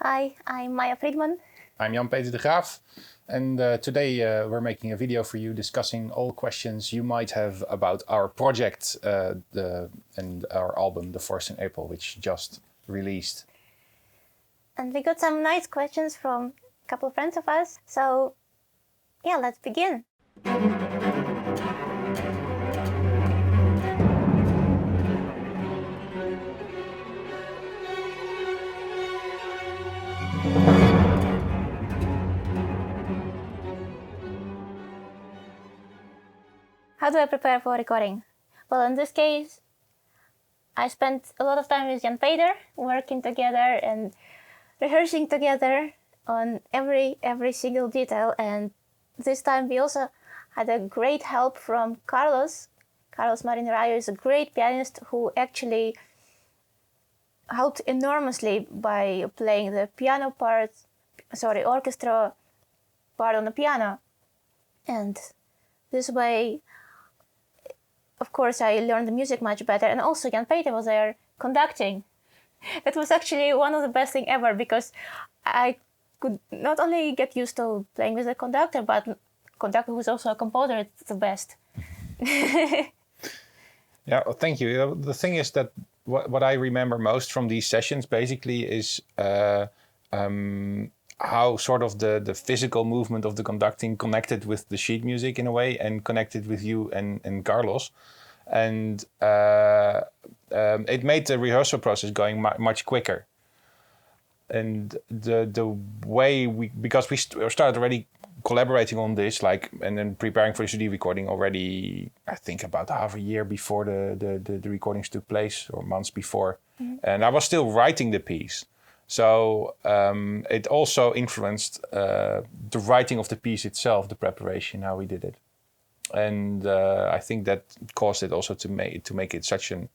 Hi, I'm Maya Fridman. I'm Jan-Peter de Graaff, and today we're making a video for you discussing all questions you might have about our project and our album, The Force in April, which just released. And we got some nice questions from a couple of friends of us. So, yeah, let's begin. How do I prepare for recording? Well, in this case, I spent a lot of time with Jan-Peter, working together and rehearsing together on every single detail. And this time we also had a great help from Carlos. Carlos Marinerayo is a great pianist who actually helped enormously by playing the orchestra part on the piano. And this way, of course, I learned the music much better. And also Jan-Peter was there conducting. That was actually one of the best thing ever, because I could not only get used to playing with a conductor, but conductor who's also a composer, it's the best. Yeah, well, thank you. The thing is that what I remember most from these sessions basically is how sort of the physical movement of the conducting connected with the sheet music in a way, and connected with you and Carlos. And it made the rehearsal process going much quicker. And the way because we started already collaborating on this, and then preparing for the CD recording already, I think about half a year before the recordings took place, or months before. Mm-hmm. And I was still writing the piece. So it also influenced the writing of the piece itself, the preparation, how we did it. And I think that caused it also to make it such an,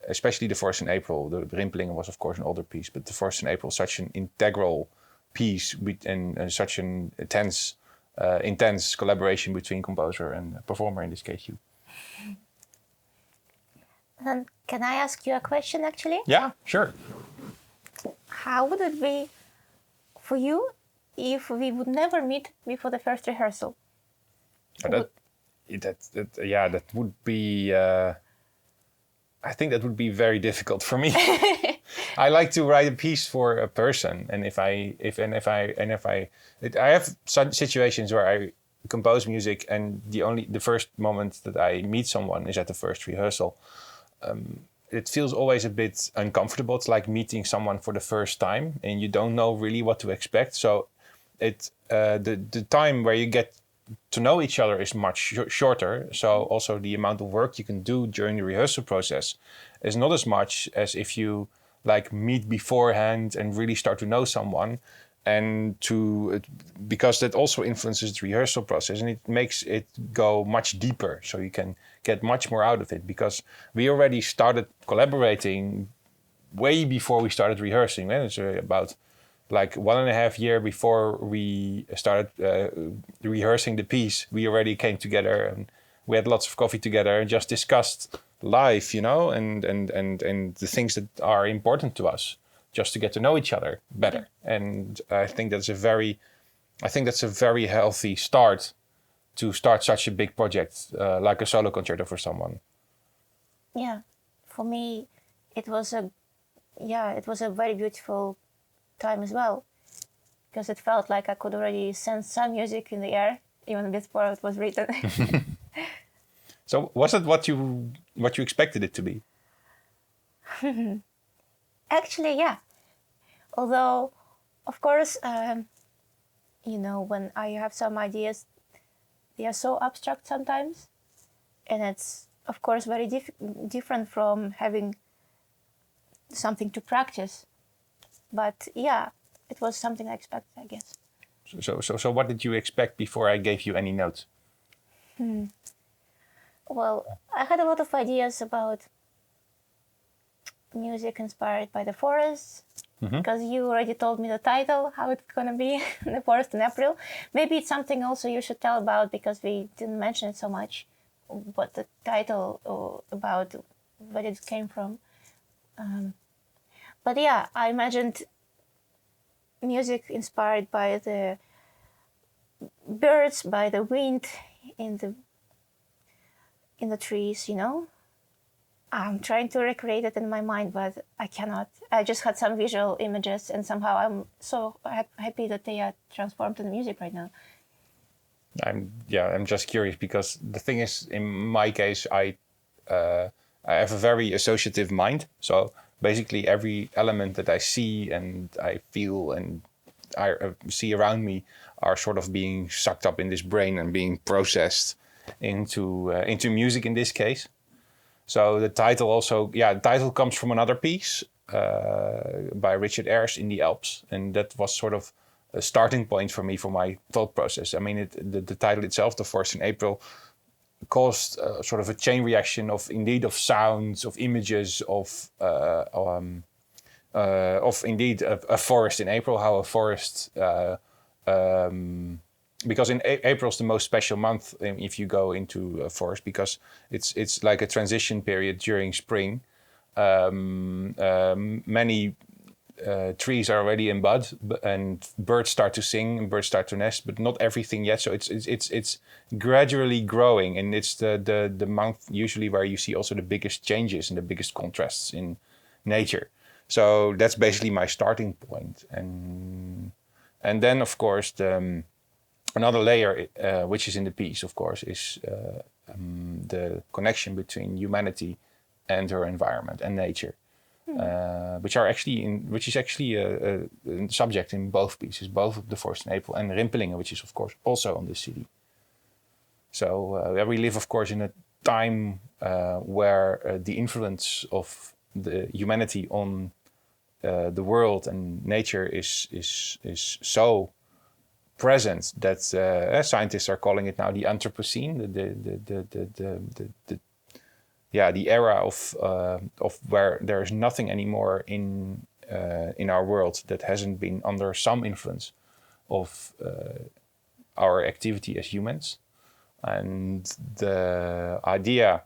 especially The Force in April. The Rimpeling was of course an older piece, but The Force in April, such an integral piece and such an intense collaboration between composer and performer, in this case you. Can I ask you a question actually? Yeah, sure. How would it be for you if we would never meet before the first rehearsal? That would be. I think that would be very difficult for me. I like to write a piece for a person, and I have such situations where I compose music, and the first moment that I meet someone is at the first rehearsal. It feels always a bit uncomfortable. It's like meeting someone for the first time, and you don't know really what to expect. So, the time where you get to know each other is much shorter. So also the amount of work you can do during the rehearsal process is not as much as if you meet beforehand and really start to know someone, and because that also influences the rehearsal process, and it makes it go much deeper. So you can get much more out of it, because we already started collaborating way before we started rehearsing. It's about 1.5 years before we started rehearsing the piece. We already came together, and we had lots of coffee together and just discussed life, and the things that are important to us, just to get to know each other better. And I think that's a very healthy start to start such a big project, like a solo concerto for someone. Yeah, for me, it was a very beautiful time as well, because it felt like I could already sense some music in the air even before it was written. So was it what you expected it to be? Actually, yeah. Although, of course, when I have some ideas, they are so abstract sometimes, and it's of course very different from having something to practice. But yeah, it was something I expected, I guess. So what did you expect before I gave you any notes? Well, I had a lot of ideas about music inspired by the forest, because you already told me the title, how it's gonna be, The Forest in April. Maybe it's something also you should tell about, because we didn't mention it so much, what the title about, where it came from. But yeah, I imagined music inspired by the birds, by the wind in the trees, you know. I'm trying to recreate it in my mind, but I cannot. I just had some visual images, and somehow I'm so happy that they are transformed to the music right now. I'm just curious because the thing is, in my case, I have a very associative mind. So basically, every element that I see and I feel and I see around me are sort of being sucked up in this brain and being processed into music in this case. So the title the title comes from another piece by Richard Ayres in the Alps, and that was sort of a starting point for me for my thought process. I mean, the title itself, The Forest in April, caused sort of a chain reaction of sounds, of images, of indeed a forest in April. How a forest, because in April is the most special month if you go into a forest, because it's like a transition period during spring. Many trees are already in bud, and birds start to sing and birds start to nest, but not everything yet. So it's gradually growing, and it's the month usually where you see also the biggest changes and the biggest contrasts in nature. So that's basically my starting point, and then of course another layer which is in the piece, of course, is the connection between humanity and her environment and nature. Which is actually a subject in both pieces, both of The Forest in April and Rimpelingen, which is of course also on the city. So we live, of course, in a time where the influence of the humanity on the world and nature is so present that scientists are calling it now the Anthropocene, the era of where there is nothing anymore in our world that hasn't been under some influence of our activity as humans. And the idea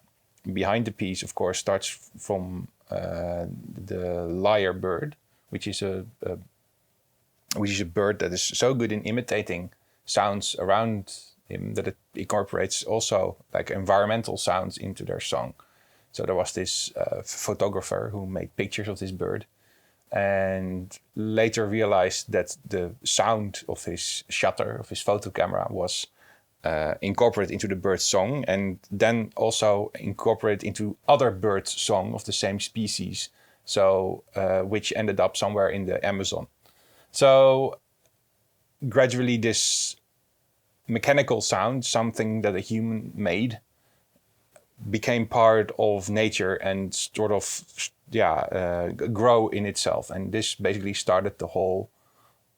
behind the piece, of course, starts from the lyre bird, which is a bird that is so good in imitating sounds around him that it incorporates also like environmental sounds into their song. So there was this photographer who made pictures of this bird and later realized that the sound of his shutter, of his photo camera, was incorporated into the bird's song, and then also incorporated into other birds' song of the same species, so which ended up somewhere in the Amazon. So gradually this mechanical sound, something that a human made, became part of nature and sort of grow in itself. And this basically started the whole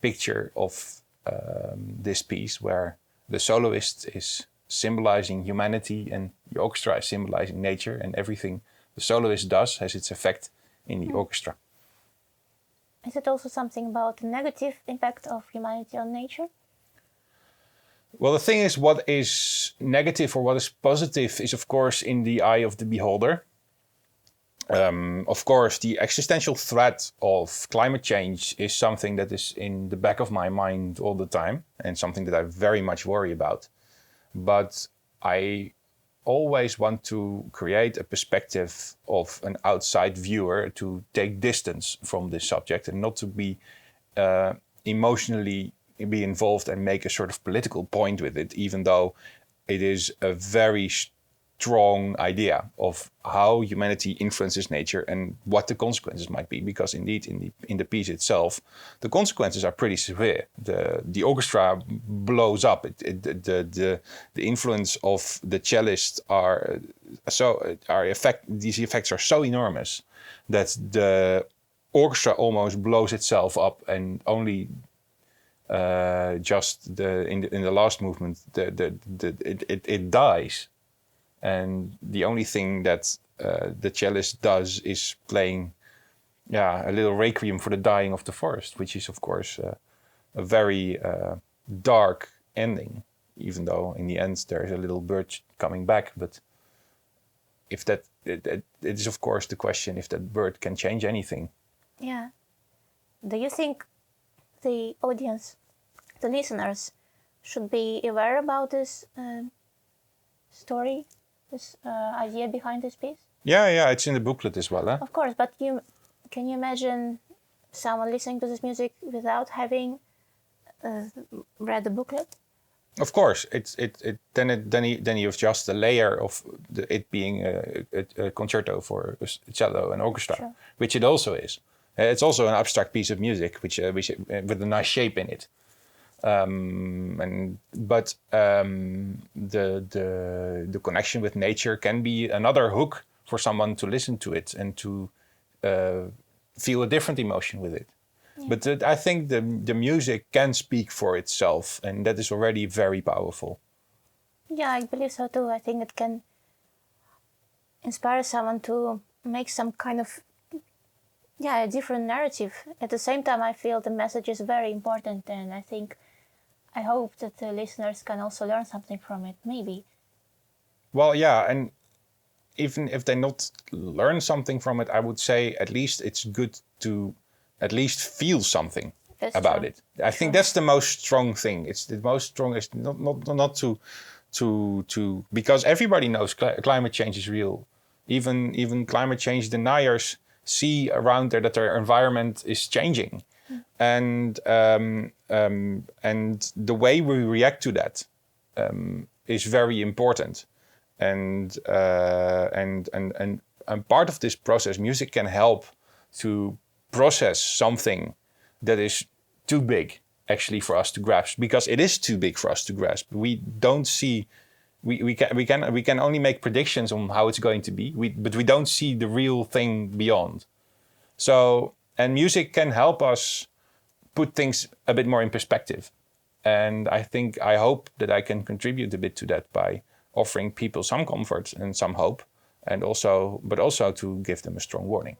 picture of this piece, where the soloist is symbolizing humanity and the orchestra is symbolizing nature, and everything the soloist does has its effect in the orchestra. Is it also something about the negative impact of humanity on nature? Well, the thing is, what is negative or what is positive is, of course, in the eye of the beholder. Of course, the existential threat of climate change is something that is in the back of my mind all the time, and something that I very much worry about. But I always want to create a perspective of an outside viewer to take distance from this subject and not to be emotionally be involved and make a sort of political point with it, even though it is a very strong idea of how humanity influences nature and what the consequences might be. Because indeed, in the piece itself, the consequences are pretty severe. The orchestra blows up. The influence of the cellist these effects are so enormous that the orchestra almost blows itself up, and only in the last movement it dies. And the only thing that the cellist does is playing a little requiem for the dying of the forest, which is of course a very dark ending, even though in the end there is a little bird coming back. But if it is of course the question if that bird can change anything. Yeah. Do you think the audience, the listeners, should be aware about this story, this idea behind this piece? Yeah, it's in the booklet as well. Of course, but can you imagine someone listening to this music without having read the booklet? Of course, then you have just a layer of it being a concerto for cello and orchestra, Sure. which it also is. It's also an abstract piece of music, which with a nice shape in it. The connection with nature can be another hook for someone to listen to it and to feel a different emotion with it. Yeah. But I think the music can speak for itself, and that is already very powerful. Yeah, I believe so too. I think it can inspire someone to make some kind of a different narrative. At the same time, I feel the message is very important, and I hope that the listeners can also learn something from it, maybe. Well, yeah, and even if they not learn something from it, I would say at least it's good to at least feel something about it. I think that's the most strong thing. It's the most strongest, not to because everybody knows climate change is real. Even climate change deniers see around there that their environment is changing, and the way we react to that is very important. And part of this process, music can help to process something that is too big actually for us to grasp, because it is too big for us to grasp. We don't see, we can only make predictions on how it's going to be, but we don't see the real thing beyond. So, and music can help us put things a bit more in perspective. And I hope that I can contribute a bit to that by offering people some comfort and some hope, but also to give them a strong warning.